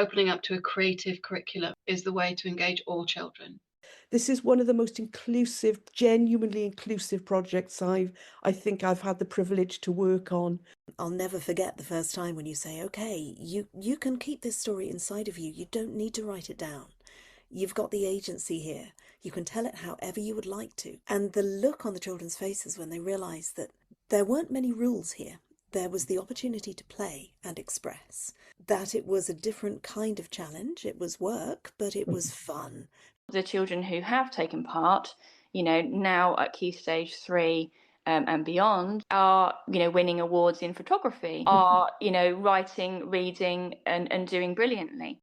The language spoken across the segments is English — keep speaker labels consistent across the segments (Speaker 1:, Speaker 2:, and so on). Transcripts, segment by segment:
Speaker 1: opening up to a creative curriculum is the way to engage all children.
Speaker 2: This is one of the most inclusive, genuinely inclusive projects I think I've had the privilege to work on.
Speaker 3: I'll never forget the first time when you say, okay, you can keep this story inside of you. You don't need to write it down. You've got the agency here. You can tell it however you would like to. And the look on the children's faces when they realised that there weren't many rules here. There was the opportunity to play and express. That it was a different kind of challenge. It was work, but it was fun.
Speaker 4: The children who have taken part, now at Key Stage 3 and beyond are, winning awards in photography, are, writing, reading and doing brilliantly.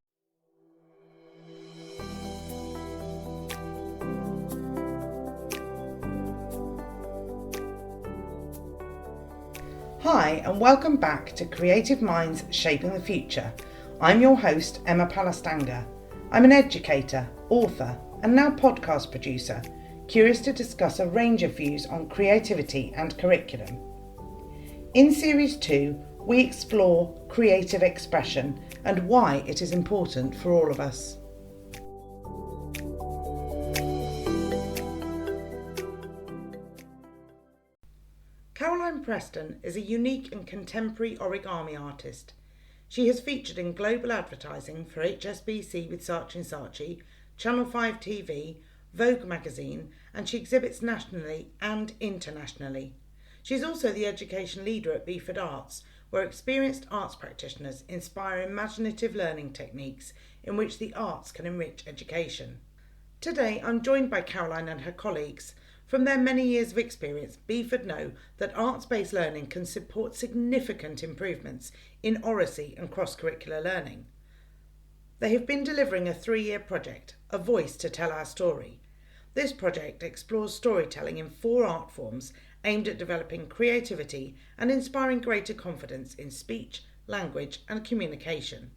Speaker 5: Hi and welcome back to Creative Minds Shaping the Future. I'm your host, Emma Palastanga. I'm an educator, author and now podcast producer, curious to discuss a range of views on creativity and curriculum. In Series 2, we explore creative expression and why it is important for all of us. Preston is a unique and contemporary origami artist. She has featured in global advertising for HSBC with Saatchi and Saatchi, Channel 5 TV, Vogue Magazine, and she exhibits nationally and internationally. She is also the education leader at Beaford Arts, where experienced arts practitioners inspire imaginative learning techniques in which the arts can enrich education. Today I'm joined by Caroline and her colleagues. From their many years of experience, Beaford know that arts-based learning can support significant improvements in oracy and cross-curricular learning. They have been delivering a 3-year project, A Voice to Tell Our Story. This project explores storytelling in 4 art forms aimed at developing creativity and inspiring greater confidence in speech, language and communication.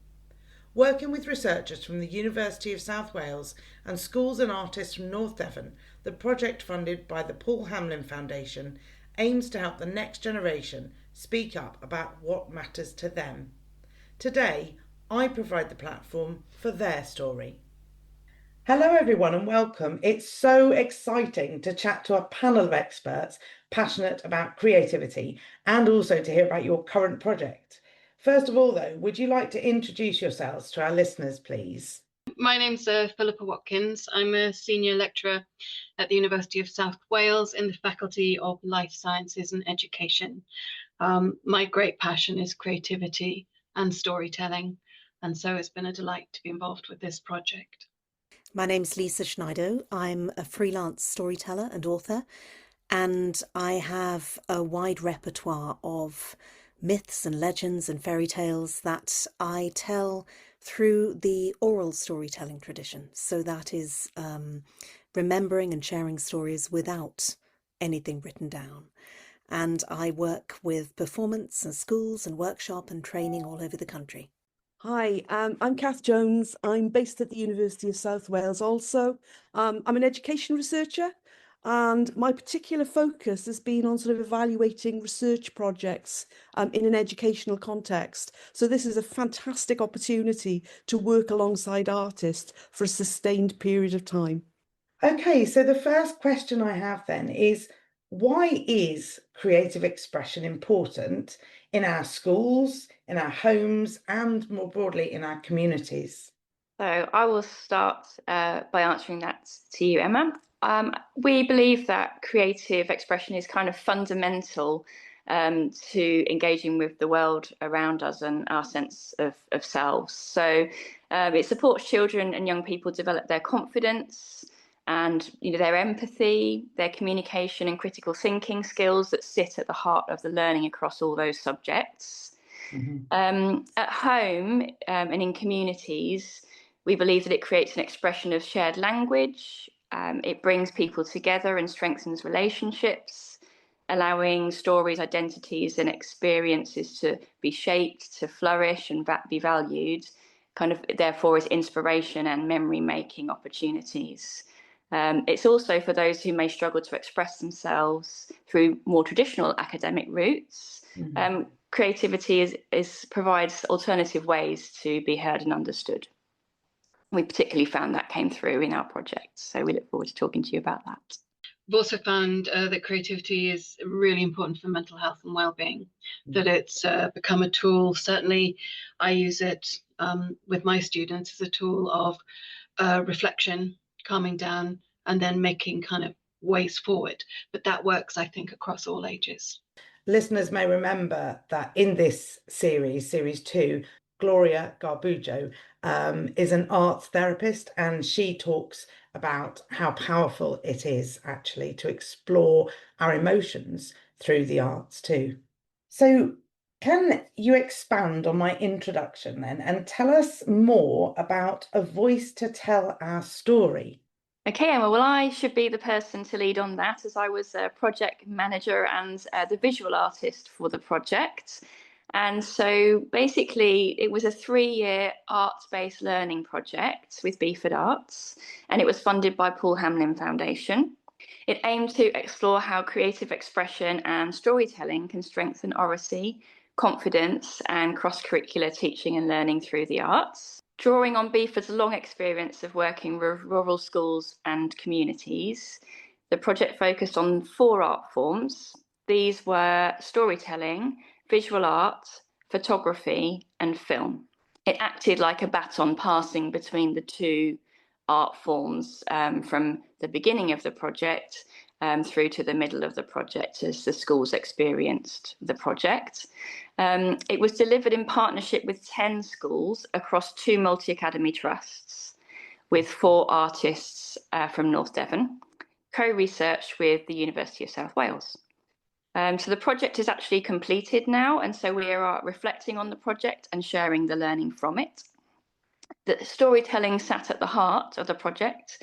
Speaker 5: Working with researchers from the University of South Wales and schools and artists from North Devon, the project funded by the Paul Hamlyn Foundation aims to help the next generation speak up about what matters to them. Today, I provide the platform for their story. Hello everyone and welcome. It's so exciting to chat to a panel of experts passionate about creativity and also to hear about your current project. First of all, though, would you like to introduce yourselves to our listeners, please?
Speaker 1: My name's Philippa Watkins. I'm a senior lecturer at the University of South Wales in the Faculty of Life Sciences and Education. My great passion is creativity and storytelling, and so it's been a delight to be involved with this project.
Speaker 3: My name's Lisa Schneider. I'm a freelance storyteller and author, and I have a wide repertoire of myths and legends and fairy tales that I tell through the oral storytelling tradition. So that is remembering and sharing stories without anything written down. And I work with performance and schools and workshop and training all over the country.
Speaker 2: Hi, I'm Kath Jones. I'm based at the University of South Wales also. I'm an education researcher. And my particular focus has been on sort of evaluating research projects in an educational context. So this is a fantastic opportunity to work alongside artists for a sustained period of time.
Speaker 5: Okay, so the first question I have then is, why is creative expression important in our schools, in our homes, and more broadly in our communities?
Speaker 4: So I will start by answering that to you, Emma. We believe that creative expression is kind of fundamental to engaging with the world around us and our sense of selves. So it supports children and young people develop their confidence and their empathy, their communication and critical thinking skills that sit at the heart of the learning across all those subjects. Mm-hmm. At home and in communities, we believe that it creates an expression of shared language. It brings people together and strengthens relationships, allowing stories, identities and experiences to be shaped, to flourish and be valued, kind of therefore is inspiration and memory-making opportunities. It's also for those who may struggle to express themselves through more traditional academic routes. Mm-hmm. creativity provides alternative ways to be heard and understood. We particularly found that came through in our project, so we look forward to talking to you about that.
Speaker 1: We've also found that creativity is really important for mental health and well-being, that it's become a tool. Certainly I use it with my students as a tool of reflection, calming down, and then making kind of ways forward. But that works, I think, across all ages.
Speaker 5: Listeners may remember that in this series 2, Gloria Garbujo is an arts therapist, and she talks about how powerful it is actually to explore our emotions through the arts too. So can you expand on my introduction then and tell us more about A Voice to Tell Our Story?
Speaker 4: Okay, Emma, well, I should be the person to lead on that, as I was a project manager and the visual artist for the project. And so basically it was a 3-year arts-based learning project with Beaford Arts, and it was funded by Paul Hamlyn Foundation. It aimed to explore how creative expression and storytelling can strengthen oracy, confidence, and cross-curricular teaching and learning through the arts. Drawing on Beaford's long experience of working with rural schools and communities, the project focused on 4 art forms. These were storytelling, visual art, photography, and film. It acted like a baton passing between the 2 art forms from the beginning of the project through to the middle of the project as the schools experienced the project. It was delivered in partnership with 10 schools across 2 multi-academy trusts with 4 artists from North Devon, co-researched with the University of South Wales. So the project is actually completed now, and so we are reflecting on the project and sharing the learning from it. The storytelling sat at the heart of the project,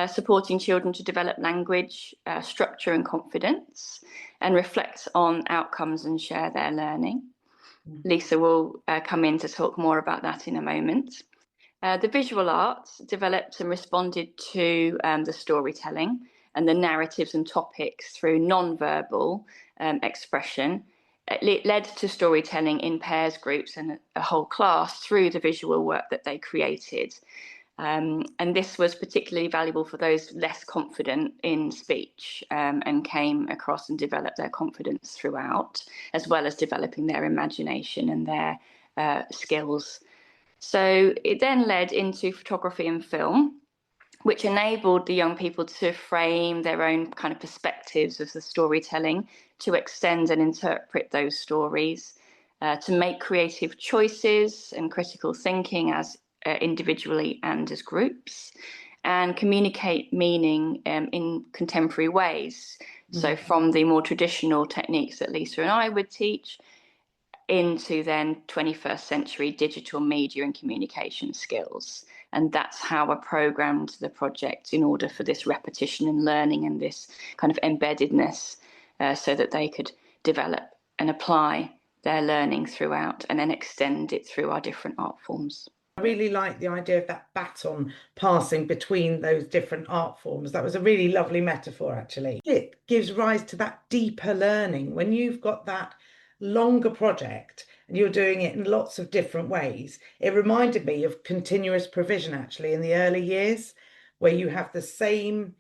Speaker 4: supporting children to develop language, structure and confidence, and reflect on outcomes and share their learning. Lisa will come in to talk more about that in a moment. The visual arts developed and responded to the storytelling and the narratives and topics through non-verbal expression. It led to storytelling in pairs, groups, and a whole class through the visual work that they created. And this was particularly valuable for those less confident in speech and came across and developed their confidence throughout, as well as developing their imagination and their skills. So it then led into photography and film, which enabled the young people to frame their own kind of perspectives of the storytelling, to extend and interpret those stories, to make creative choices and critical thinking as individually and as groups, and communicate meaning in contemporary ways. So from the more traditional techniques that Lisa and I would teach into then 21st century digital media and communication skills. And that's how I programmed the project in order for this repetition and learning and this kind of embeddedness so that they could develop and apply their learning throughout and then extend it through our different art forms.
Speaker 5: I really like the idea of that baton passing between those different art forms. That was a really lovely metaphor, actually. It gives rise to that deeper learning when you've got that longer project and you're doing it in lots of different ways. It reminded me of continuous provision actually in the early years, where you have the same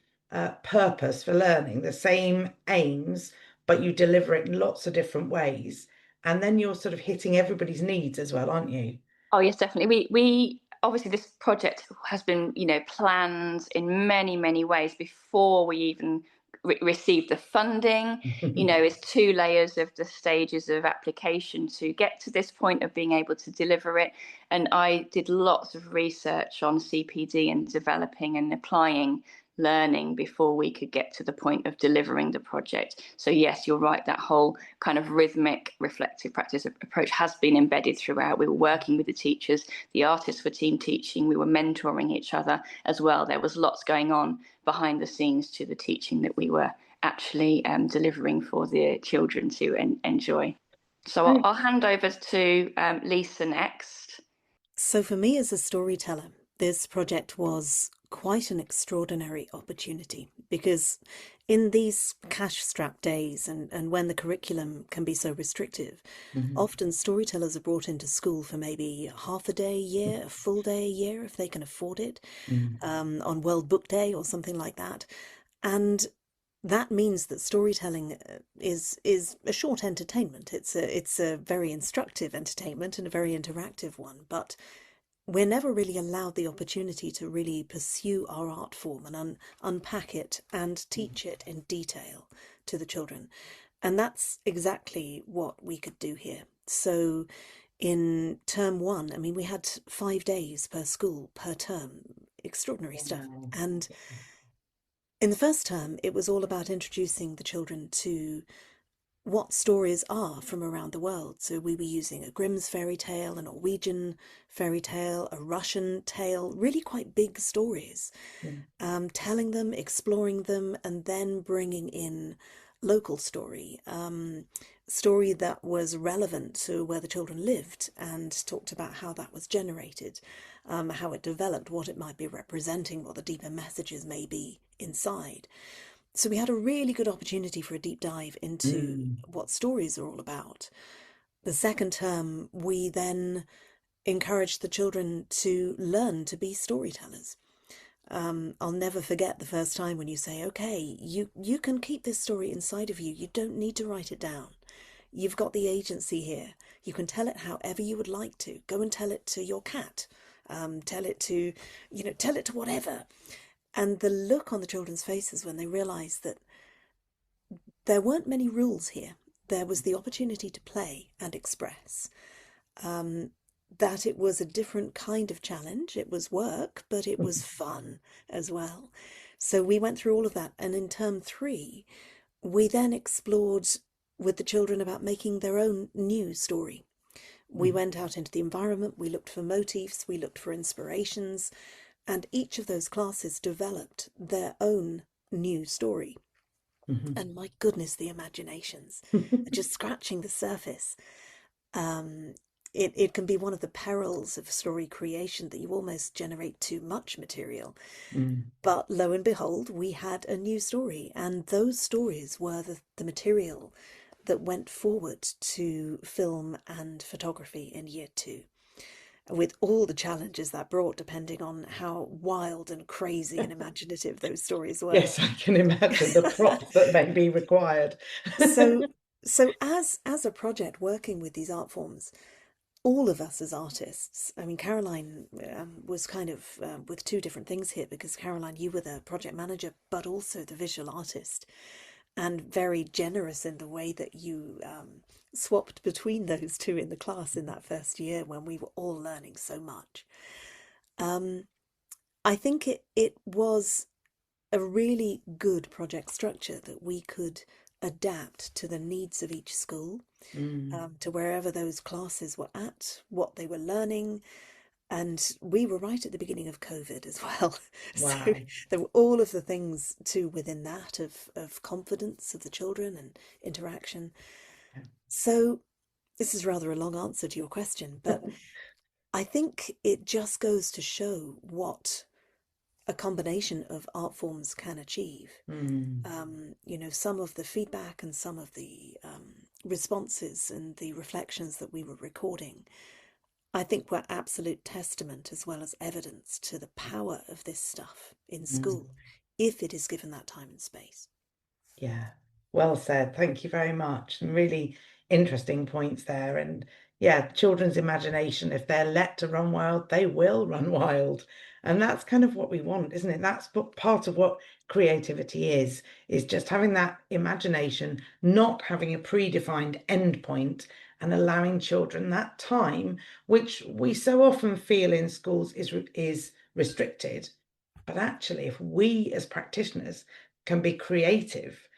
Speaker 5: purpose for learning, the same aims, but you deliver it in lots of different ways, and then you're sort of hitting everybody's needs as well, aren't you?
Speaker 4: Oh yes, definitely. We obviously, this project has been planned in many ways before we even receive the funding. It's 2 layers of the stages of application to get to this point of being able to deliver it. And I did lots of research on CPD and developing and applying learning before we could get to the point of delivering the project. So yes, you're right, that whole kind of rhythmic reflective practice approach has been embedded throughout. We were working with the teachers, the artists were team teaching, we were mentoring each other as well. There was lots going on behind the scenes to the teaching that we were actually delivering for the children to enjoy. So I'll hand over to Lisa next.
Speaker 3: So for me as a storyteller, this project was quite an extraordinary opportunity because in these cash-strapped days and when the curriculum can be so restrictive, often storytellers are brought into school for maybe half a day a year, a full day a year, if they can afford it, on World Book Day or something like that. And that means that storytelling is a short entertainment. It's a very instructive entertainment and a very interactive one, but we're never really allowed the opportunity to really pursue our art form and unpack it and teach it in detail to the children. And that's exactly what we could do here. So in term 1, I mean, we had 5 days per school per term, extraordinary stuff. And in the first term, it was all about introducing the children to what stories are from around the world. So we were using a Grimm's fairy tale, a Norwegian fairy tale, a Russian tale, really quite big stories, telling them, exploring them, and then bringing in local story that was relevant to where the children lived, and talked about how that was generated, how it developed, what it might be representing, what the deeper messages may be inside. So we had a really good opportunity for a deep dive into what stories are all about. The second term, we then encouraged the children to learn to be storytellers. I'll never forget the first time when you say, okay, you can keep this story inside of you. You don't need to write it down. You've got the agency here. You can tell it however you would like to. Go and tell it to your cat. Tell it to whatever. And the look on the children's faces when they realised that there weren't many rules here. There was the opportunity to play and express. That it was a different kind of challenge. It was work, but it was fun as well. So we went through all of that. And in term 3, we then explored with the children about making their own new story. We went out into the environment. We looked for motifs. We looked for inspirations. And each of those classes developed their own new story. And my goodness, the imaginations, just scratching the surface. It can be one of the perils of story creation that you almost generate too much material. But lo and behold, we had a new story. And those stories were the material that went forward to film and photography in year 2. With all the challenges that brought, depending on how wild and crazy and imaginative those stories were.
Speaker 5: Yes, I can imagine the props that may be required.
Speaker 3: So as a project working with these art forms, all of us as artists, I mean, Caroline was kind of with 2 different things here, because Caroline, you were the project manager, but also the visual artist, and very generous in the way that you swapped between those 2 in the class in that first year when we were all learning so much. I think it was a really good project structure that we could adapt to the needs of each school, to wherever those classes were at, what they were learning. And we were right at the beginning of COVID as well.
Speaker 5: Wow.
Speaker 3: So there were all of the things too within that of confidence of the children and interaction. So this is rather a long answer to your question, but I think it just goes to show what a combination of art forms can achieve. Some of the feedback and some of the responses and the reflections that we were recording, I think were absolute testament as well as evidence to the power of this stuff in school, if it is given that time and space.
Speaker 5: Yeah, well said. Thank you very much. Some really interesting points there. And yeah, children's imagination, if they're let to run wild, they will run wild. And that's kind of what we want, isn't it? That's part of what creativity is just having that imagination, not having a predefined endpoint, and allowing children that time, which we so often feel in schools is restricted. But actually, if we as practitioners can be creative,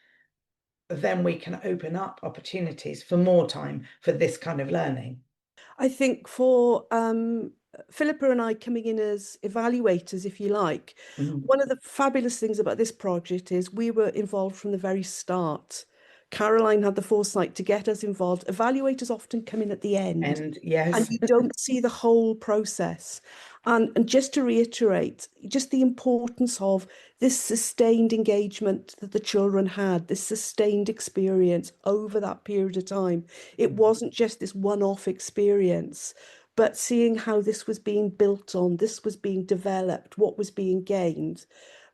Speaker 5: then we can open up opportunities for more time for this kind of learning.
Speaker 2: I think for Philippa and I coming in as evaluators, if you like, one of the fabulous things about this project is we were involved from the very start. Caroline had the foresight to get us involved. Evaluators often come in at the end.
Speaker 5: And yes.
Speaker 2: And you don't see the whole process. And just to reiterate, just the importance of this sustained engagement that the children had, this sustained experience over that period of time. It wasn't just this one-off experience, but seeing how this was being built on, this was being developed, what was being gained.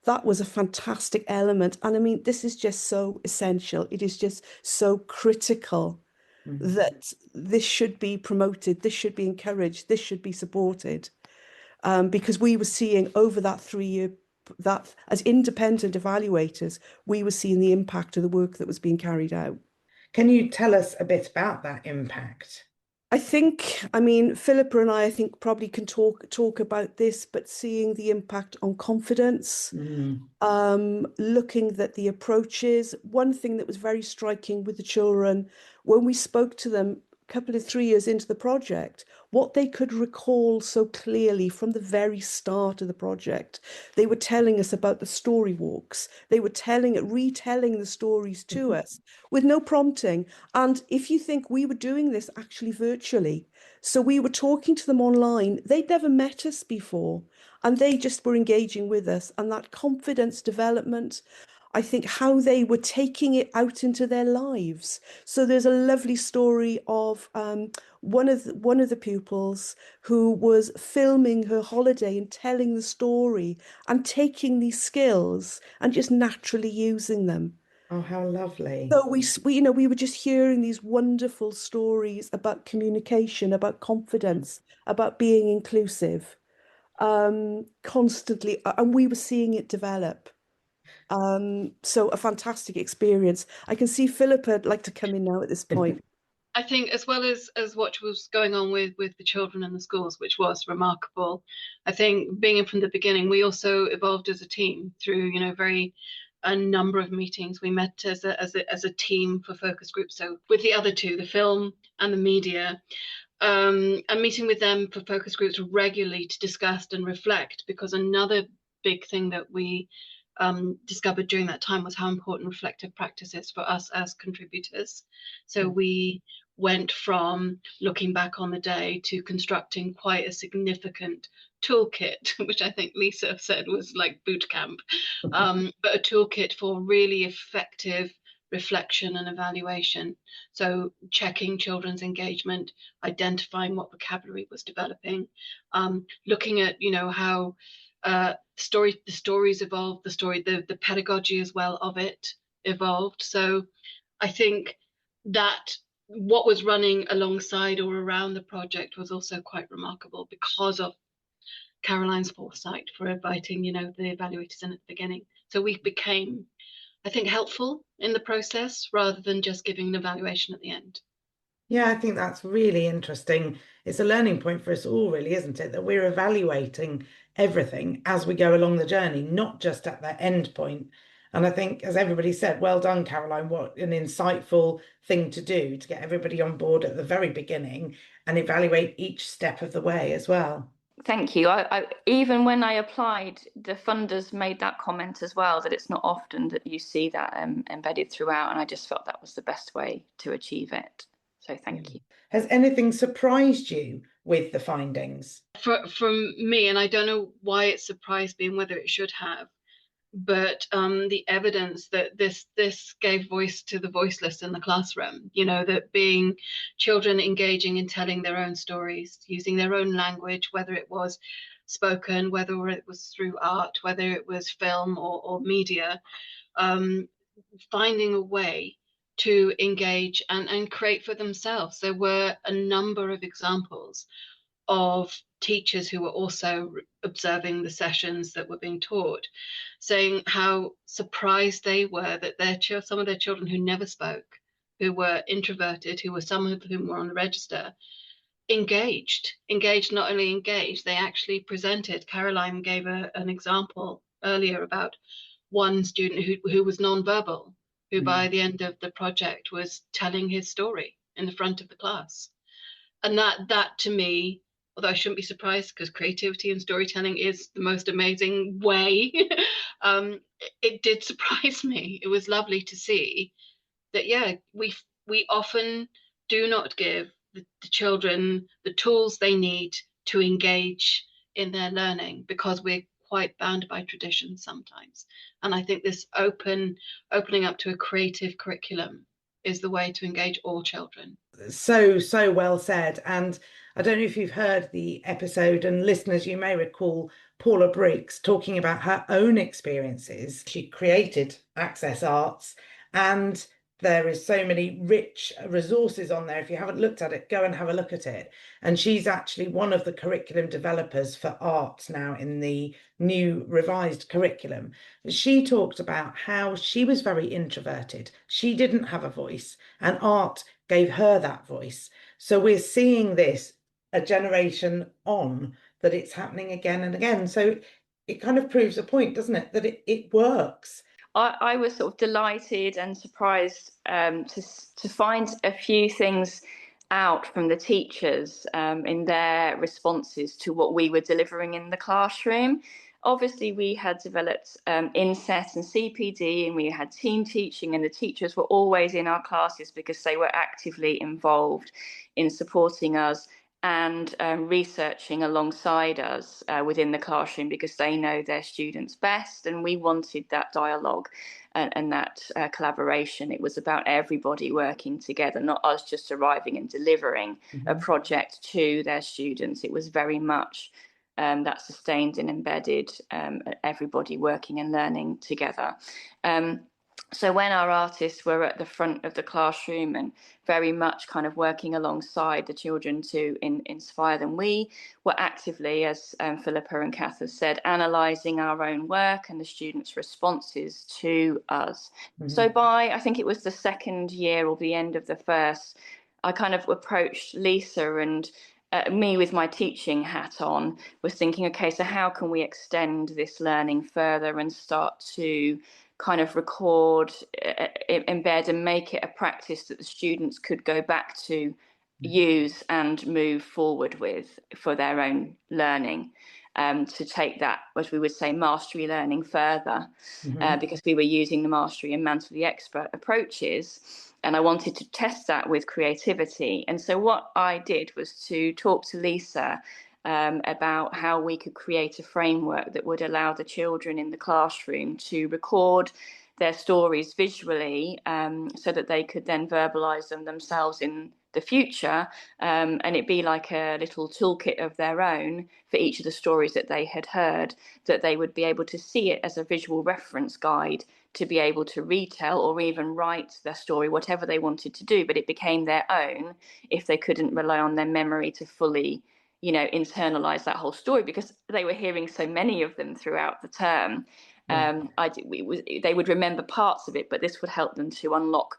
Speaker 2: That was a fantastic element. And I mean, this is just so essential. It is just so critical that this should be promoted, this should be encouraged, this should be supported. Because we were seeing over that 3 year, that as independent evaluators, we were seeing the impact of the work that was being carried out.
Speaker 5: Can you tell us a bit about that impact?
Speaker 2: I mean, Philippa and I think probably can talk about this, but seeing the impact on confidence, looking at the approaches. One thing that was very striking with the children, when we spoke to them a couple of 3 years into the project, what they could recall so clearly from the very start of the project. They were telling us about the story walks. They were retelling the stories to us with no prompting. And if you think, we were doing this actually virtually, so we were talking to them online. They'd never met us before, and they just were engaging with us. And that confidence development, I think how they were taking it out into their lives. So there's a lovely story of one of the pupils who was filming her holiday and telling the story and taking these skills and just naturally using them.
Speaker 5: Oh, how lovely.
Speaker 2: So we were just hearing these wonderful stories about communication, about confidence, about being inclusive, constantly, and we were seeing it develop. So a fantastic experience. I can see Philippa would like to come in now at this point.
Speaker 1: I think as well as what was going on with the children in the schools, which was remarkable, I think being in from the beginning, we also evolved as a team through, a number of meetings. We met as a team for focus groups. So with the other two, the film and the media, and meeting with them for focus groups regularly to discuss and reflect, because another big thing that we discovered during that time was how important reflective practice is for us as contributors. So we went from looking back on the day to constructing quite a significant toolkit, which I think Lisa said was like boot camp, but a toolkit for really effective reflection and evaluation. So checking children's engagement, identifying what vocabulary was developing, looking at how the stories evolved, the pedagogy as well of it evolved. So I think that what was running alongside or around the project was also quite remarkable because of Caroline's foresight for inviting, the evaluators in at the beginning. So we became, I think, helpful in the process rather than just giving an evaluation at the end.
Speaker 5: Yeah, I think that's really interesting. It's a learning point for us all, really, isn't it? That we're evaluating everything as we go along the journey, not just at that end point. And I think, as everybody said, well done, Caroline, what an insightful thing to do to get everybody on board at the very beginning and evaluate each step of the way as well.
Speaker 4: Thank you. I even when I applied, the funders made that comment as well, that it's not often that you see that embedded throughout, and I just felt that was the best way to achieve it. So thank you.
Speaker 5: Has anything surprised you with the findings?
Speaker 1: From me, and I don't know why it surprised me and whether it should have, but the evidence that this gave voice to the voiceless in the classroom, that being children engaging in telling their own stories, using their own language, whether it was spoken, whether it was through art, whether it was film or media, finding a way to engage and create for themselves. There were a number of examples of teachers who were also observing the sessions that were being taught, saying how surprised they were that some of their children who never spoke, who were introverted, some of whom were on the register, engaged, not only engaged, they actually presented. Caroline gave an example earlier about one student who was nonverbal, who by the end of the project was telling his story in the front of the class. And that to me, although I shouldn't be surprised because creativity and storytelling is the most amazing way, it did surprise me. It was lovely to see that we often do not give the children the tools they need to engage in their learning, because we're quite bound by tradition sometimes. And I think this opening up to a creative curriculum is the way to engage all children.
Speaker 5: So well said. And I don't know if you've heard the episode, and listeners, you may recall Paula Briggs talking about her own experiences. She created Access Arts, and there is so many rich resources on there. If you haven't looked at it, go and have a look at it. And she's actually one of the curriculum developers for arts now in the new revised curriculum. She talked about how she was very introverted. She didn't have a voice, and art gave her that voice. So we're seeing this a generation on, that it's happening again and again. So it kind of proves a point, doesn't it, that it works.
Speaker 4: I was sort of delighted and surprised to find a few things out from the teachers in their responses to what we were delivering in the classroom. Obviously, we had developed inset and CPD, and we had team teaching, and the teachers were always in our classes because they were actively involved in supporting us and researching alongside us within the classroom, because they know their students best, and we wanted that dialogue and that collaboration. It was about everybody working together, not us just arriving and delivering a project to their students. It was very much that sustained and embedded everybody working and learning together. So when our artists were at the front of the classroom and very much kind of working alongside the children to inspire them, we were actively, as Philippa and Kath have said, analysing our own work and the students' responses to us. So by, I think it was the second year or the end of the first, I kind of approached Lisa, and me with my teaching hat on was thinking, okay, so how can we extend this learning further and start to kind of record, embed and make it a practice that the students could go back to, use and move forward with for their own learning, to take that, as we would say, mastery learning further, because we were using the mastery and mantle the expert approaches. And I wanted to test that with creativity. And so what I did was to talk to Lisa about how we could create a framework that would allow the children in the classroom to record their stories visually, so that they could then verbalise them themselves in the future, and it'd be like a little toolkit of their own for each of the stories that they had heard, that they would be able to see it as a visual reference guide to be able to retell or even write their story, whatever they wanted to do, but it became their own if they couldn't rely on their memory to fully, internalize that whole story, because they were hearing so many of them throughout the term. They would remember parts of it, but this would help them to unlock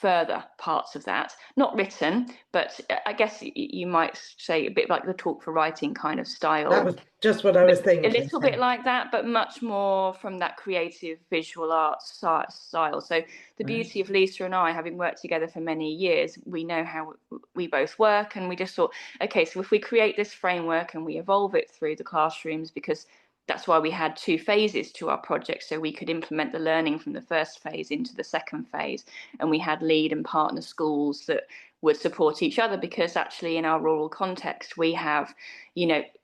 Speaker 4: further parts of that, not written, but I guess you might say a bit like the talk for writing kind of style.
Speaker 5: That was just what I was thinking.
Speaker 4: A little bit like that, but much more from that creative visual arts style. So the beauty of Lisa and I, having worked together for many years, we know how we both work, and we just thought, okay, so if we create this framework and we evolve it through the classrooms, because that's why we had 2 phases to our project, so we could implement the learning from the first phase into the second phase. And we had lead and partner schools that would support each other, because actually in our rural context, we have,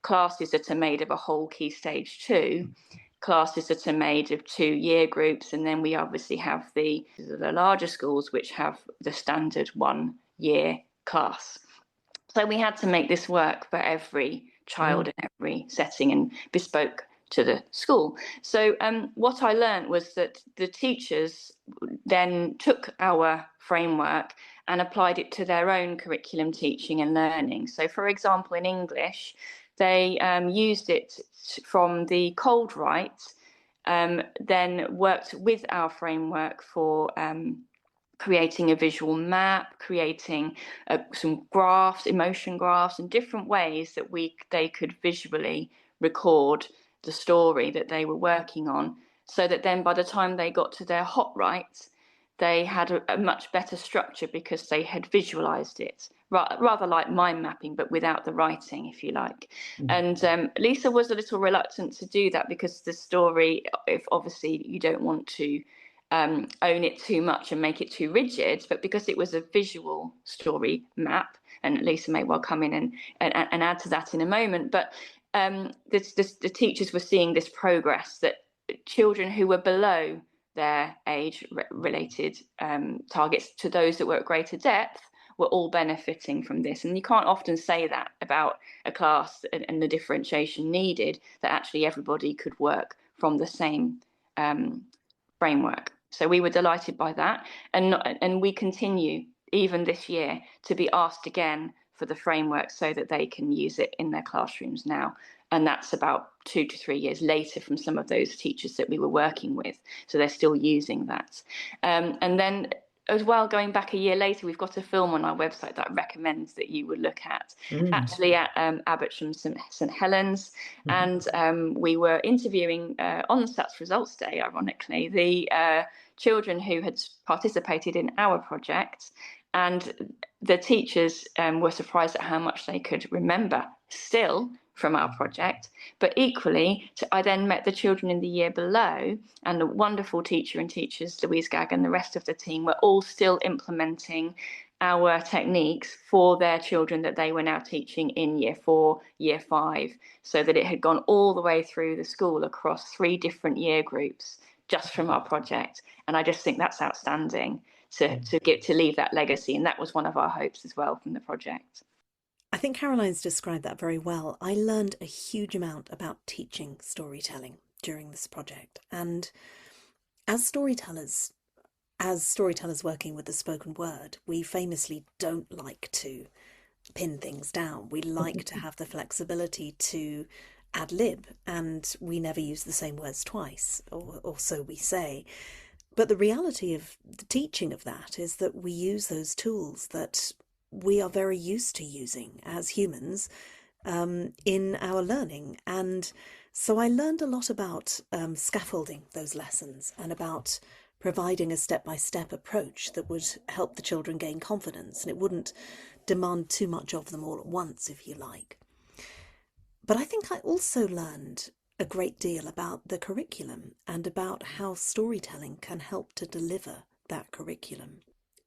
Speaker 4: classes that are made of a whole key stage 2, classes that are made of 2 year groups. And then we obviously have the larger schools, which have the standard 1 year class. So we had to make this work for every child in every setting and bespoke to the school. So what I learned was that the teachers then took our framework and applied it to their own curriculum teaching and learning. So for example, in English, they used it from the cold write, then worked with our framework for creating a visual map, creating some graphs, emotion graphs, and different ways that they could visually record the story that they were working on, so that then by the time they got to their hot write, they had a much better structure because they had visualized it, rather like mind mapping, but without the writing, if you like. And Lisa was a little reluctant to do that, because the story, if obviously you don't want to own it too much and make it too rigid, but because it was a visual story map, and Lisa may well come in and add to that in a moment, but the teachers were seeing this progress, that children who were below their age-related targets to those that were at greater depth were all benefiting from this. And you can't often say that about a class and the differentiation needed, that actually everybody could work from the same framework. So we were delighted by that, and we continue even this year to be asked again for the framework so that they can use it in their classrooms now. And that's about 2 to 3 years later from some of those teachers that we were working with. So they're still using that. And then as well, going back a year later, we've got a film on our website that I recommend that you would look at, actually at Abertram St Helens. And we were interviewing on SATS Results Day, ironically, the children who had participated in our project. And the teachers were surprised at how much they could remember still from our project. But equally, I then met the children in the year below, and the wonderful teacher and teachers, Louise Gagg and the rest of the team, were all still implementing our techniques for their children that they were now teaching in year 4, year 5, so that it had gone all the way through the school across 3 different year groups just from our project. And I just think that's outstanding to leave that legacy. And that was one of our hopes as well from the project.
Speaker 3: I think Caroline's described that very well. I learned a huge amount about teaching storytelling during this project. And as storytellers working with the spoken word, we famously don't like to pin things down. We like to have the flexibility to ad lib, and we never use the same words twice, or so we say. But the reality of the teaching of that is that we use those tools that we are very used to using as humans in our learning. And so I learned a lot about scaffolding those lessons and about providing a step-by-step approach that would help the children gain confidence, and it wouldn't demand too much of them all at once, if you like. But I think I also learned a great deal about the curriculum and about how storytelling can help to deliver that curriculum.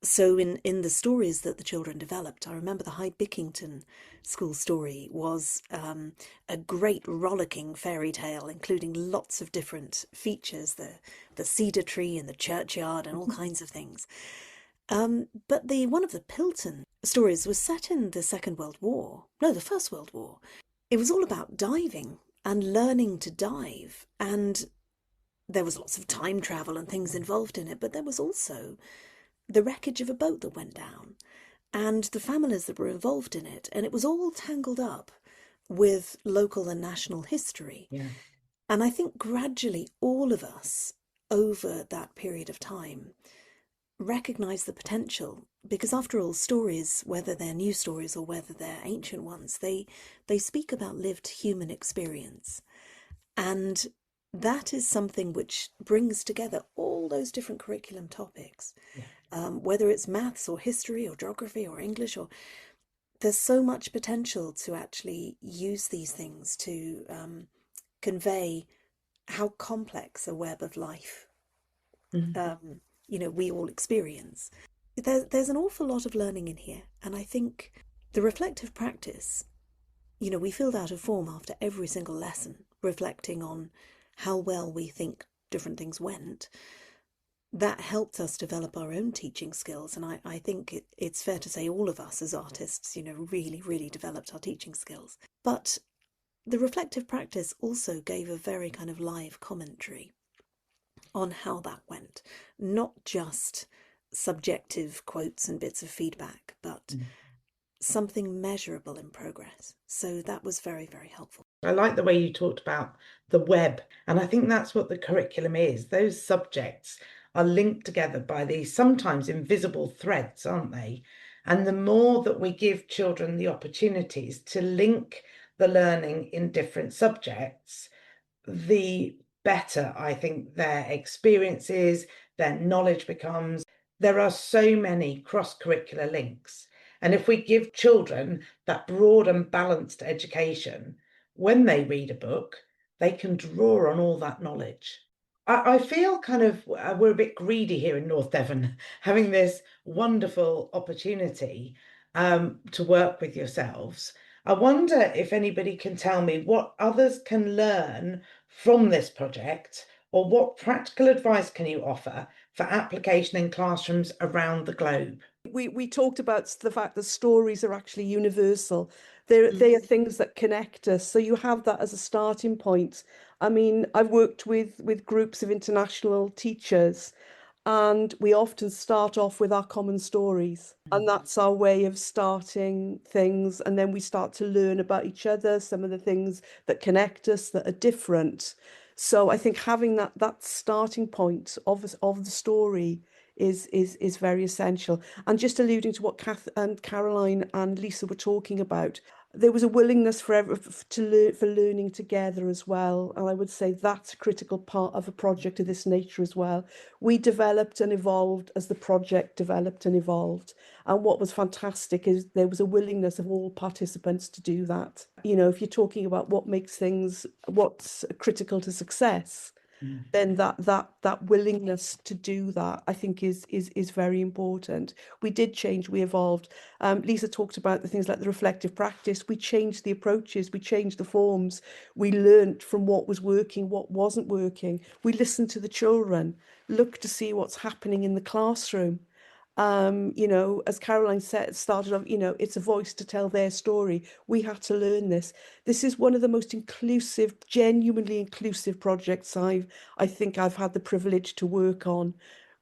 Speaker 3: So in the stories that the children developed, I remember the Hyde Bickington school story was a great rollicking fairy tale, including lots of different features, the cedar tree and the churchyard and all kinds of things. But one of the Pilton stories was set in the the First World War. It was all about diving and learning to dive, and there was lots of time travel and things involved in it, but there was also the wreckage of a boat that went down and the families that were involved in it, and it was all tangled up with local and national history.
Speaker 5: Yeah.
Speaker 3: And I think gradually all of us over that period of time recognize the potential, because after all, stories, whether they're new stories or whether they're ancient ones, they speak about lived human experience. And that is something which brings together all those different curriculum topics, whether it's maths or history or geography or English, or there's so much potential to actually use these things to convey how complex a web of life we all experience. There's an awful lot of learning in here, and I think the reflective practice, we filled out a form after every single lesson reflecting on how well we think different things went. That helped us develop our own teaching skills, and I think it's fair to say all of us as artists, really, really developed our teaching skills. But the reflective practice also gave a very kind of live commentary on how that went, not just subjective quotes and bits of feedback, but something measurable in progress. So that was very, very helpful.
Speaker 5: I like the way you talked about the web, and I think that's what the curriculum is. Those subjects are linked together by these sometimes invisible threads, aren't they? And the more that we give children the opportunities to link the learning in different subjects, the better I think their experiences, their knowledge becomes. There are so many cross-curricular links. And if we give children that broad and balanced education, when they read a book, they can draw on all that knowledge. I feel kind of we're a bit greedy here in North Devon, having this wonderful opportunity to work with yourselves. I wonder if anybody can tell me what others can learn from this project, or what practical advice can you offer for application in classrooms around the globe?
Speaker 2: We talked about the fact that stories are actually universal. They are things that connect us. So you have that as a starting point. I mean, I've worked with groups of international teachers, and we often start off with our common stories. And that's our way of starting things. And then we start to learn about each other, some of the things that connect us that are different. So I think having that starting point of the story is very essential. And just alluding to what Kath and Caroline and Lisa were talking about, there was a willingness for learning together as well. And I would say that's a critical part of a project of this nature as well. We developed and evolved as the project developed and evolved. And what was fantastic is there was a willingness of all participants to do that. You know, if you're talking about what's critical to success, then that willingness to do that, I think, is very important. We did change, we evolved. Lisa talked about the things like the reflective practice. We changed the approaches, we changed the forms. We learnt from what was working, what wasn't working. We listened to the children, looked to see what's happening in the classroom. You know, as Caroline said, started off, you know, it's a voice to tell their story. We had to learn this. This is one of the most inclusive, genuinely inclusive projects I think I've had the privilege to work on,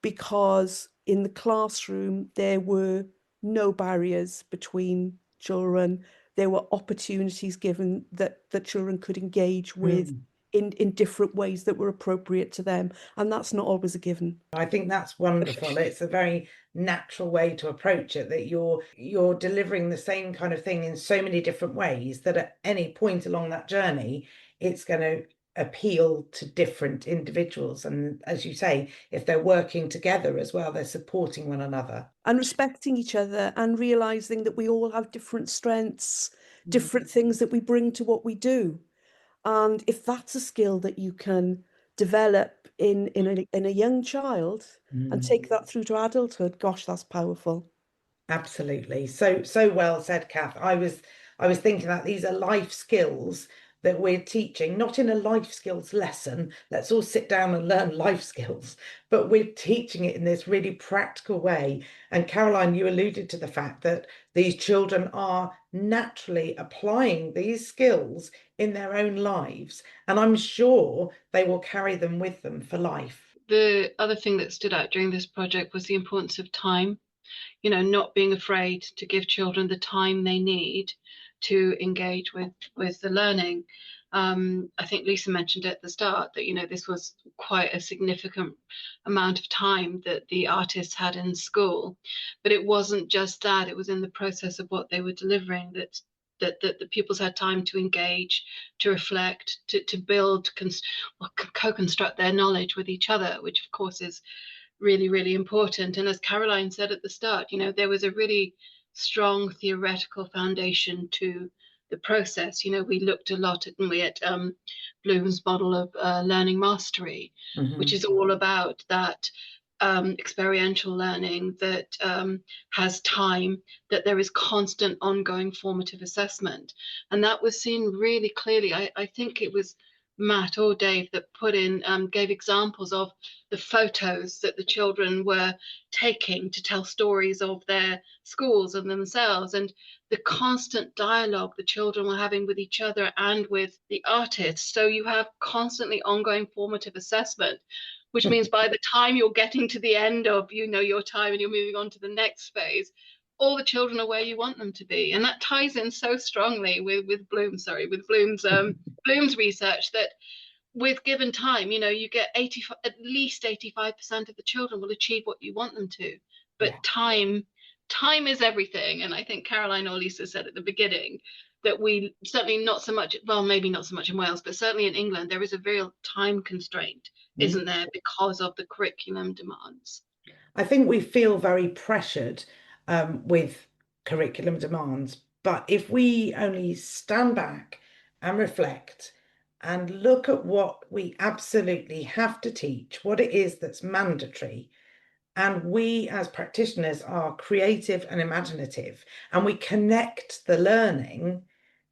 Speaker 2: because in the classroom there were no barriers between children. There were opportunities given that children could engage with in different ways that were appropriate to them. And that's not always a given.
Speaker 5: I think that's wonderful. It's a very natural way to approach it, that you're delivering the same kind of thing in so many different ways that at any point along that journey, it's going to appeal to different individuals. And as you say, if they're working together as well, they're supporting one another.
Speaker 2: And respecting each other and realizing that we all have different strengths, different things that we bring to what we do. And if that's a skill that you can develop in a young child and take that through to adulthood, gosh, that's powerful.
Speaker 5: Absolutely. So well said, Kath. I was thinking that these are life skills that we're teaching, not in a life skills lesson. Let's all sit down and learn life skills, but we're teaching it in this really practical way. And Caroline, you alluded to the fact that these children are naturally applying these skills in their own lives, and I'm sure they will carry them with them for life.
Speaker 1: The other thing that stood out during this project was the importance of time. You know, not being afraid to give children the time they need to engage with the learning. I think Lisa mentioned at the start that, you know, this was quite a significant amount of time that the artists had in school, but it wasn't just that. It was in the process of what they were delivering that the pupils had time to engage, to reflect, to build, co-construct their knowledge with each other, which of course is really, really important. And as Caroline said at the start, you know, there was a really strong theoretical foundation to the process. You know, we looked a lot at Bloom's model of learning mastery, which is all about that experiential learning that has time, that there is constant ongoing formative assessment. And that was seen really clearly. I think it was Matt or Dave that gave examples of the photos that the children were taking to tell stories of their schools and themselves, and the constant dialogue the children were having with each other and with the artists. So you have constantly ongoing formative assessment, which means by the time you're getting to the end of, you know, your time and you're moving on to the next phase, all the children are where you want them to be. And that ties in so strongly with Bloom's Bloom's research, that with given time, you know, you get at least 85% of the children will achieve what you want them to. But time is everything. And I think Caroline or Lisa said at the beginning that we certainly not so much, well, maybe not so much in Wales, but certainly in England, there is a real time constraint, isn't there, because of the curriculum demands.
Speaker 5: I think we feel very pressured with curriculum demands, but if we only stand back and reflect and look at what we absolutely have to teach, what it is that's mandatory. And we as practitioners are creative and imaginative, and we connect the learning,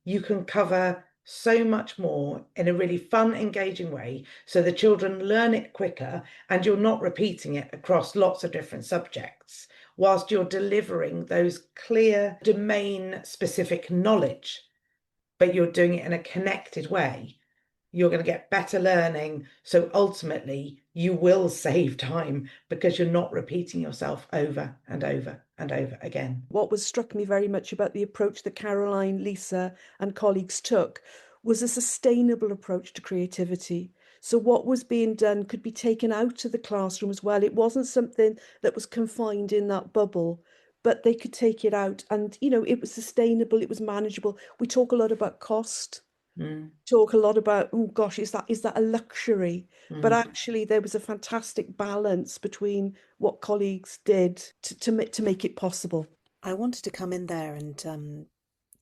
Speaker 5: you can cover so much more in a really fun, engaging way, so the children learn it quicker and you're not repeating it across lots of different subjects, whilst you're delivering those clear domain-specific knowledge, but you're doing it in a connected way. You're going to get better learning. So ultimately, you will save time because you're not repeating yourself over and over and over again.
Speaker 2: What was struck me very much about the approach that Caroline, Lisa, and colleagues took was a sustainable approach to creativity. So what was being done could be taken out to the classroom as well. It wasn't something that was confined in that bubble, but they could take it out. And, you know, it was sustainable, it was manageable. We talk a lot about cost. Talk a lot about, oh gosh, is that a luxury? But actually there was a fantastic balance between what colleagues did to make it possible.
Speaker 3: I wanted to come in there and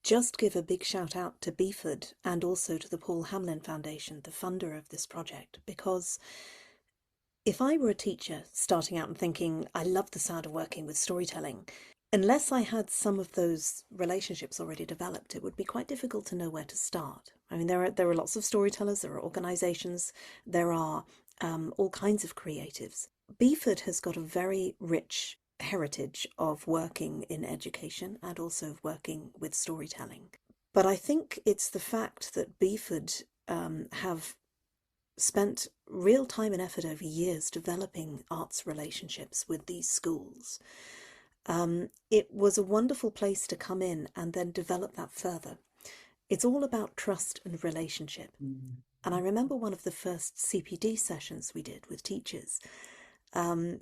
Speaker 3: just give a big shout out to Beaford and also to the Paul Hamlyn Foundation, the funder of this project, because if I were a teacher starting out and thinking, I love the sound of working with storytelling, unless I had some of those relationships already developed, it would be quite difficult to know where to start. I mean, there are lots of storytellers, there are organisations, there are all kinds of creatives. Beaford has got a very rich heritage of working in education and also of working with storytelling. But I think it's the fact that Beaford have spent real time and effort over years developing arts relationships with these schools. It was a wonderful place to come in and then develop that further. It's all about trust and relationship. And I remember one of the first CPD sessions we did with teachers.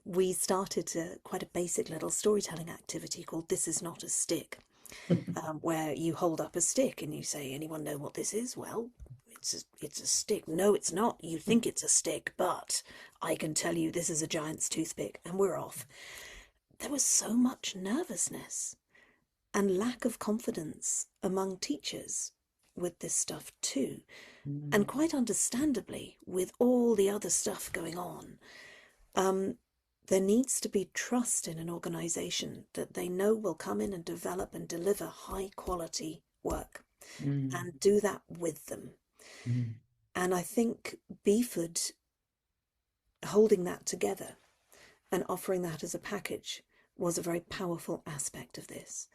Speaker 3: We started quite a basic little storytelling activity called This Is Not a Stick, where you hold up a stick and you say, anyone know what this is? Well, it's a stick. No, it's not. You think it's a stick, but I can tell you this is a giant's toothpick, and we're off. There was so much nervousness and lack of confidence among teachers with this stuff too. And quite understandably, with all the other stuff going on, there needs to be trust in an organisation that they know will come in and develop and deliver high quality work and do that with them. And I think Beaford holding that together and offering that as a package was a very powerful aspect of this.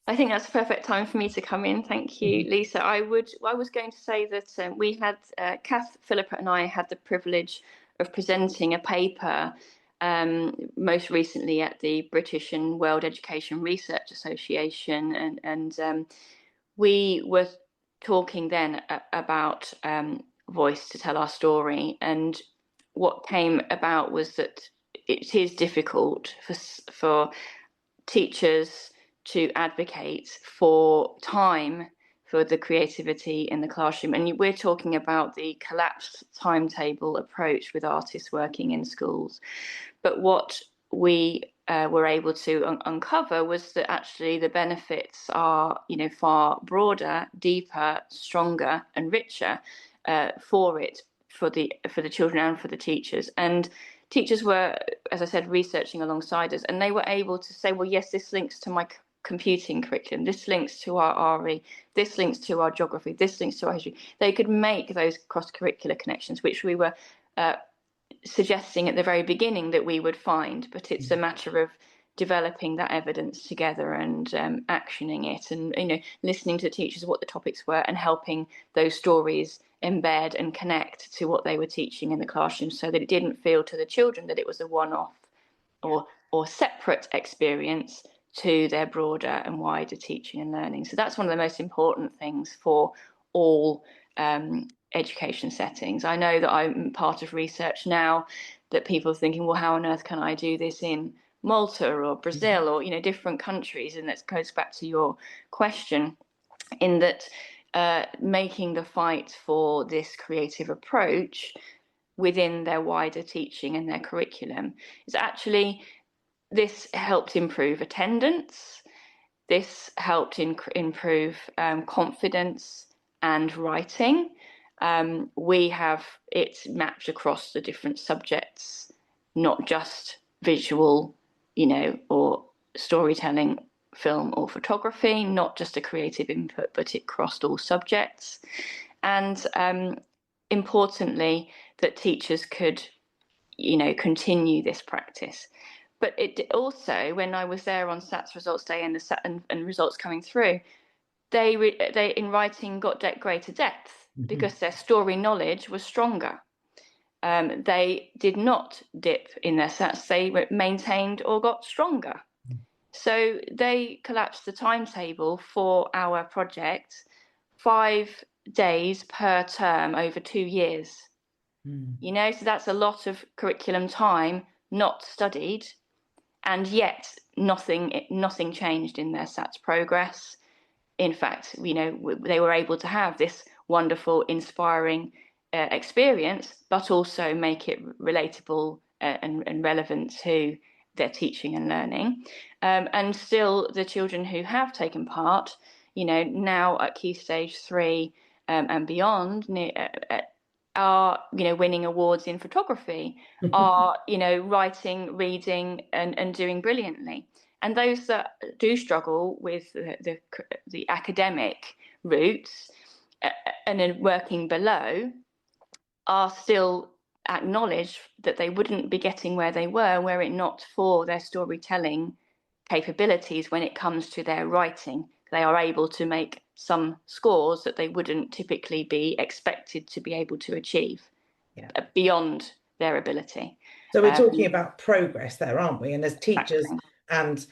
Speaker 4: I think that's a perfect time for me to come in. Thank you, Lisa. I was going to say that we had, Kath, Philippa and I had the privilege of presenting a paper most recently at the British and World Education Research Association. And we were talking then about voice to tell our story. And what came about was that it is difficult for teachers to advocate for time for the creativity in the classroom. And we're talking about the collapsed timetable approach with artists working in schools. But what we were able to uncover was that actually the benefits are, far broader, deeper, stronger, and richer for the children and for the teachers. And teachers were, as I said, researching alongside us, and they were able to say, well, yes, this links to my computing curriculum, this links to our RE, this links to our geography, this links to our history. They could make those cross-curricular connections, which we were suggesting at the very beginning that we would find, but it's a matter of developing that evidence together and actioning it, and listening to teachers what the topics were and helping those stories embed and connect to what they were teaching in the classroom, so that it didn't feel to the children that it was a one-off or separate experience to their broader and wider teaching and learning. So that's one of the most important things for all education settings. I know that I'm part of research now that people are thinking, well, how on earth can I do this in Malta or Brazil or different countries? And that goes back to your question, in that making the fight for this creative approach within their wider teaching and their curriculum is actually, this helped improve attendance, this helped improve confidence and writing, we have it mapped across the different subjects, not just visual, or storytelling, film or photography, not just a creative input, but it crossed all subjects. And importantly, that teachers could, continue this practice. But it also, when I was there on SATS results day and results coming through, they in writing got greater depth because their story knowledge was stronger. They did not dip in their SATs, they maintained or got stronger. So they collapsed the timetable for our project 5 days per term over 2 years. So that's a lot of curriculum time not studied, and yet nothing changed in their SATs progress. In fact, they were able to have this wonderful, inspiring experience, but also make it relatable and relevant to their teaching and learning. And still, the children who have taken part, now at Key Stage 3 and beyond, are winning awards in photography, are writing, reading, and doing brilliantly. And those that do struggle with the academic routes and then working below are still acknowledged that they wouldn't be getting where they were it not for their storytelling capabilities. When it comes to their writing, they are able to make some scores that they wouldn't typically be expected to be able to achieve beyond their ability.
Speaker 5: So we're talking about progress there, aren't we? And as teachers and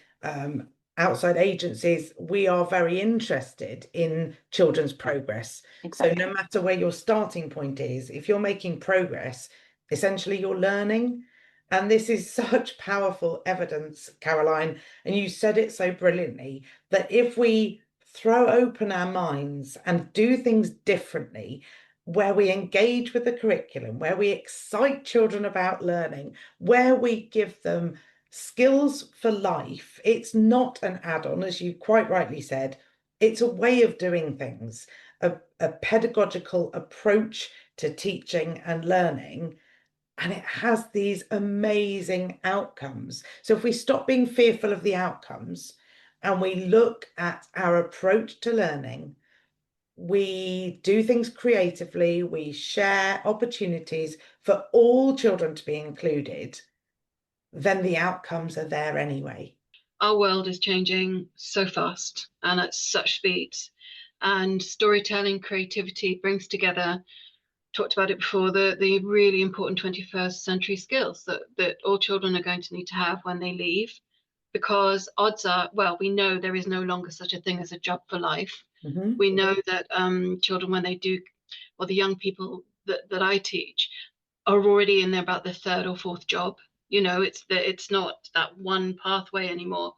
Speaker 5: outside agencies, we are very interested in children's progress. Exactly. So no matter where your starting point is, if you're making progress, essentially you're learning. And this is such powerful evidence, Caroline, and you said it so brilliantly, that if we throw open our minds and do things differently, where we engage with the curriculum, where we excite children about learning, where we give them skills for life, it's not an add-on, as you quite rightly said. It's a way of doing things, a pedagogical approach to teaching and learning, and it has these amazing outcomes. So if we stop being fearful of the outcomes and we look at our approach to learning, we do things creatively, we share opportunities for all children to be included, then the outcomes are there anyway.
Speaker 1: Our world is changing so fast and at such speed, and storytelling, creativity brings together, talked about it before, the really important 21st century skills that all children are going to need to have when they leave, because odds are, well, we know there is no longer such a thing as a job for life. We know that children, when they do, or the young people that I teach, are already in about their 3rd or 4th job. It's not that one pathway anymore.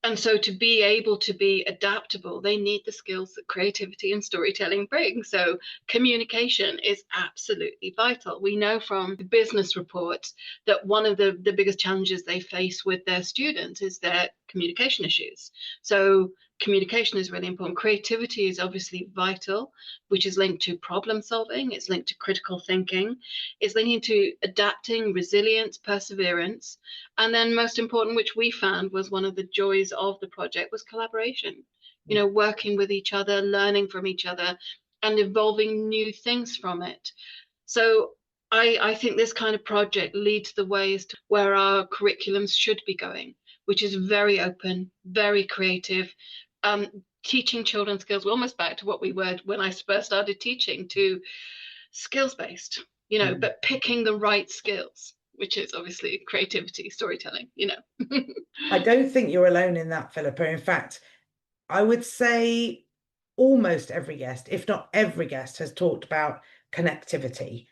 Speaker 1: And so to be able to be adaptable, they need the skills that creativity and storytelling bring. So communication is absolutely vital. We know from the business reports that one of the biggest challenges they face with their students is their communication issues. So communication is really important. Creativity is obviously vital, which is linked to problem solving. It's linked to critical thinking. It's linked to adapting, resilience, perseverance. And then most important, which we found was one of the joys of the project, was collaboration. Working with each other, learning from each other, and evolving new things from it. So I think this kind of project leads the way as to where our curriculums should be going, which is very open, very creative, teaching children skills. We're almost back to what we were when I first started teaching, to skills-based, but picking the right skills, which is obviously creativity, storytelling,
Speaker 5: I don't think you're alone in that, Philippa. In fact, I would say almost every guest, if not every guest, has talked about connectivity.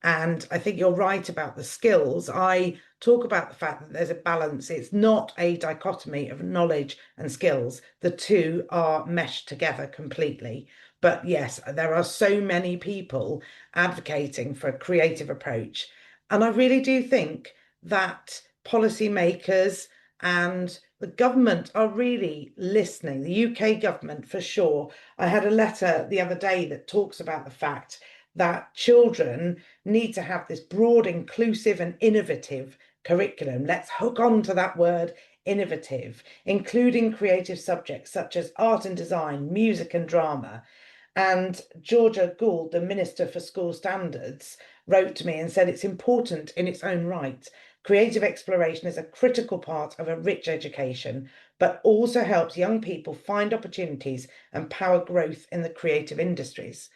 Speaker 5: And I think you're right about the skills. I talk about the fact that there's a balance. It's not a dichotomy of knowledge and skills. The two are meshed together completely. But yes, there are so many people advocating for a creative approach. And I really do think that policymakers and the government are really listening. The UK government, for sure. I had a letter the other day that talks about the fact that children need to have this broad, inclusive and innovative curriculum. Let's hook on to that word, innovative, including creative subjects such as art and design, music and drama. And Georgia Gould, the Minister for School Standards, wrote to me and said it's important in its own right. Creative exploration is a critical part of a rich education, but also helps young people find opportunities and power growth in the creative industries.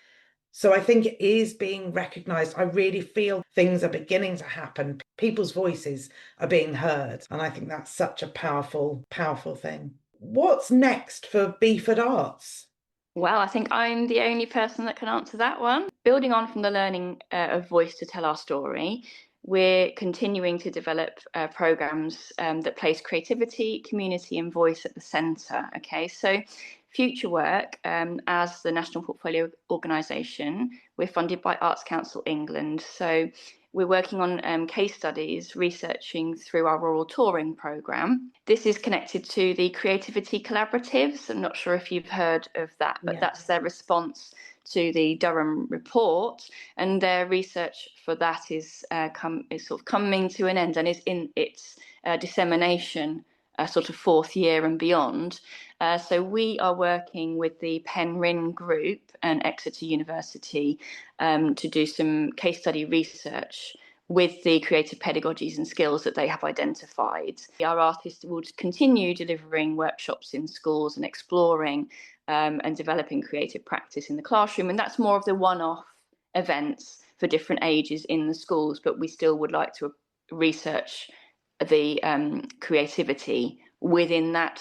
Speaker 5: So I think it is being recognised. I really feel things are beginning to happen. People's voices are being heard. And I think that's such a powerful, powerful thing. What's next for Beaford Arts?
Speaker 4: Well, I think I'm the only person that can answer that one. Building on from the learning of voice to tell our story, we're continuing to develop programmes that place creativity, community and voice at the centre. Okay, so future work, as the National Portfolio Organisation, we're funded by Arts Council England. So we're working on case studies, researching through our rural touring programme. This is connected to the Creativity Collaboratives. I'm not sure if you've heard of that, but that's their response to the Durham report. And their research for that is sort of coming to an end and is in its dissemination sort of fourth year and beyond. So we are working with the Penryn Group and Exeter University to do some case study research with the creative pedagogies and skills that they have identified. Our artists would continue delivering workshops in schools and exploring and developing creative practice in the classroom. And that's more of the one-off events for different ages in the schools, but we still would like to research the creativity within that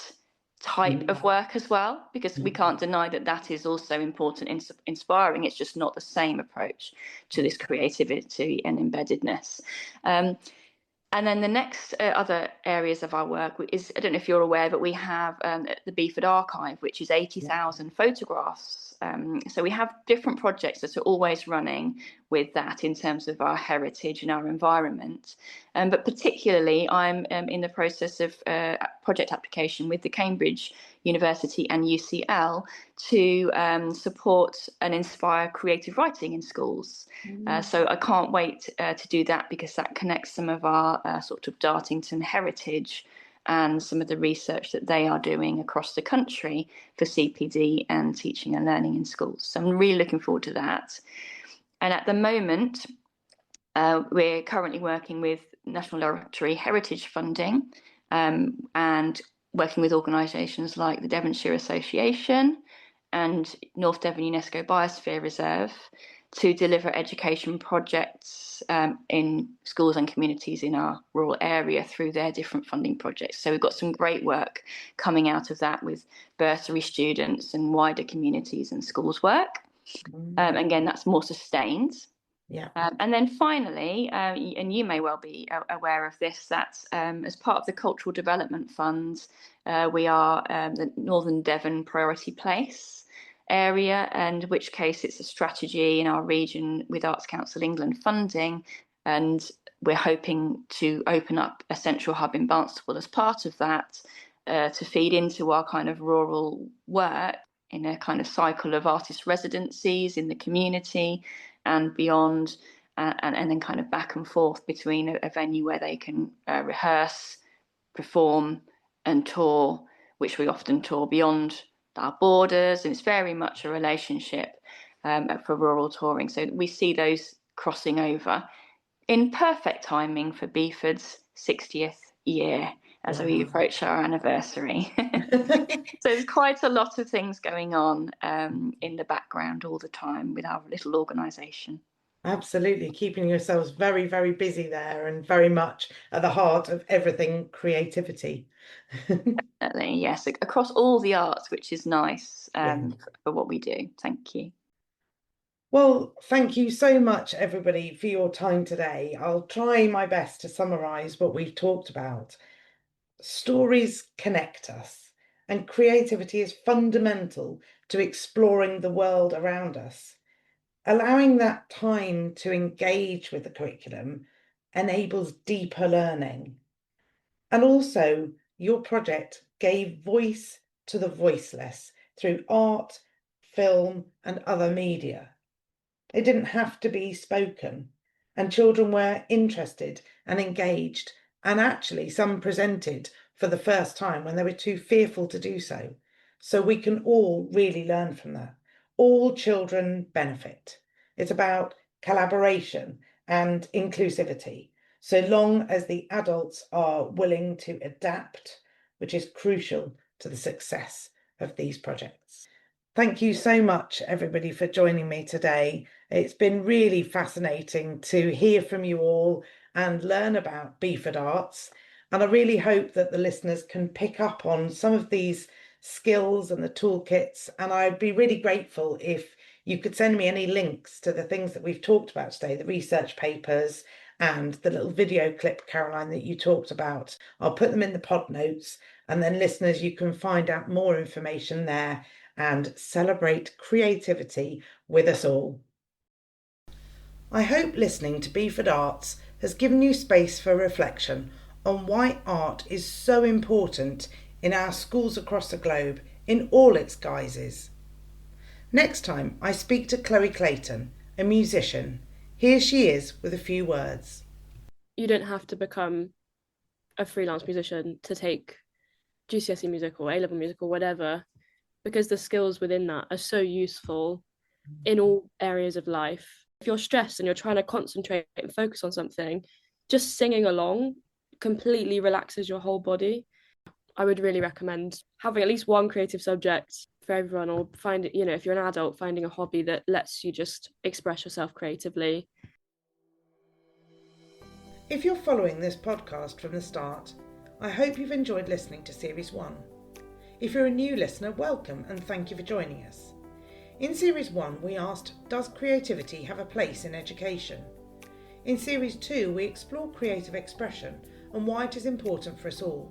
Speaker 4: type of work as well, because we can't deny that that is also important in inspiring. It's just not the same approach to this creativity and embeddedness. And then the next other areas of our work is, I don't know if you're aware, but we have the Beaford Archive, which is 80,000 photographs. So we have different projects that are always running with that in terms of our heritage and our environment. But particularly, I'm in the process of project application with the Cambridge University and UCL to support and inspire creative writing in schools. So I can't wait to do that, because that connects some of our sort of Dartington heritage and some of the research that they are doing across the country for CPD and teaching and learning in schools. So I'm really looking forward to that. And at the moment, we're currently working with National Literary Heritage funding and working with organisations like the Devonshire Association and North Devon UNESCO Biosphere Reserve to deliver education projects in schools and communities in our rural area through their different funding projects. So we've got some great work coming out of that with bursary students and wider communities and schools work. Again, that's more sustained.
Speaker 5: Yeah.
Speaker 4: And then finally, and you may well be aware of this, that as part of the Cultural Development Fund, we are the Northern Devon Priority Place area, and in which case it's a strategy in our region with Arts Council England funding, and we're hoping to open up a central hub in Barnstaple as part of that to feed into our kind of rural work in a kind of cycle of artist residencies in the community and beyond, and then kind of back and forth between a venue where they can rehearse, perform and tour, which we often tour beyond our borders, and it's very much a relationship for rural touring. So we see those crossing over in perfect timing for Beaford's 60th year as we approach our anniversary. So there's quite a lot of things going on in the background all the time with our little organisation.
Speaker 5: Absolutely, keeping yourselves very, very busy there and very much at the heart of everything creativity.
Speaker 4: Definitely, yes, across all the arts, which is nice for what we do. Thank you.
Speaker 5: Well, thank you so much, everybody, for your time today. I'll try my best to summarise what we've talked about. Stories connect us, and creativity is fundamental to exploring the world around us. Allowing that time to engage with the curriculum enables deeper learning. And also, your project gave voice to the voiceless through art, film, and other media. It didn't have to be spoken, and children were interested and engaged, and actually some presented for the first time when they were too fearful to do so. So we can all really learn from that. All children benefit. It's about collaboration and inclusivity, so long as the adults are willing to adapt, which is crucial to the success of these projects. Thank you so much, everybody, for joining me today. It's been really fascinating to hear from you all and learn about Beaford Arts. And I really hope that the listeners can pick up on some of these skills and the toolkits. And I'd be really grateful if you could send me any links to the things that we've talked about today, the research papers and the little video clip, Caroline, that you talked about. I'll put them in the pod notes, and then listeners, you can find out more information there and celebrate creativity with us all. I hope listening to Beaford Arts has given you space for reflection on why art is so important in our schools across the globe in all its guises. Next time I speak to Chloe Clayton, a musician. Here she is with a few words.
Speaker 6: You don't have to become a freelance musician to take GCSE music or A-level music or whatever, because the skills within that are so useful in all areas of life. If you're stressed and you're trying to concentrate and focus on something, just singing along completely relaxes your whole body. I would really recommend having at least one creative subject for everyone, or find it, if you're an adult, finding a hobby that lets you just express yourself creatively.
Speaker 5: If you're following this podcast from the start, I hope you've enjoyed listening to Series 1. If you're a new listener, welcome and thank you for joining us. In Series 1, we asked, does creativity have a place in education? In Series 2, we explore creative expression and why it is important for us all.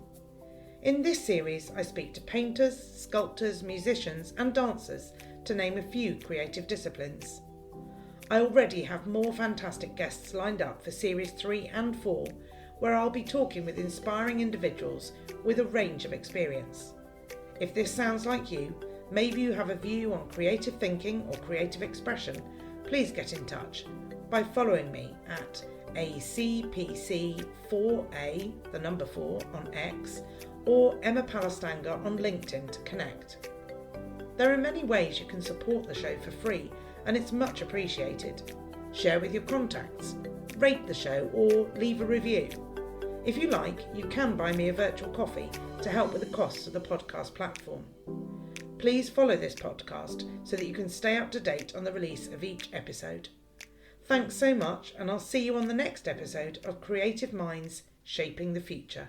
Speaker 5: In this series, I speak to painters, sculptors, musicians and dancers, to name a few creative disciplines. I already have more fantastic guests lined up for Series 3 and 4, where I'll be talking with inspiring individuals with a range of experience. If this sounds like you, maybe you have a view on creative thinking or creative expression, please get in touch by following me at ACPC4A, the number 4, on X, or Emma Palestanga on LinkedIn to connect. There are many ways you can support the show for free, and it's much appreciated. Share with your contacts, rate the show, or leave a review. If you like, you can buy me a virtual coffee to help with the costs of the podcast platform. Please follow this podcast so that you can stay up to date on the release of each episode. Thanks so much, and I'll see you on the next episode of Creative Minds Shaping the Future.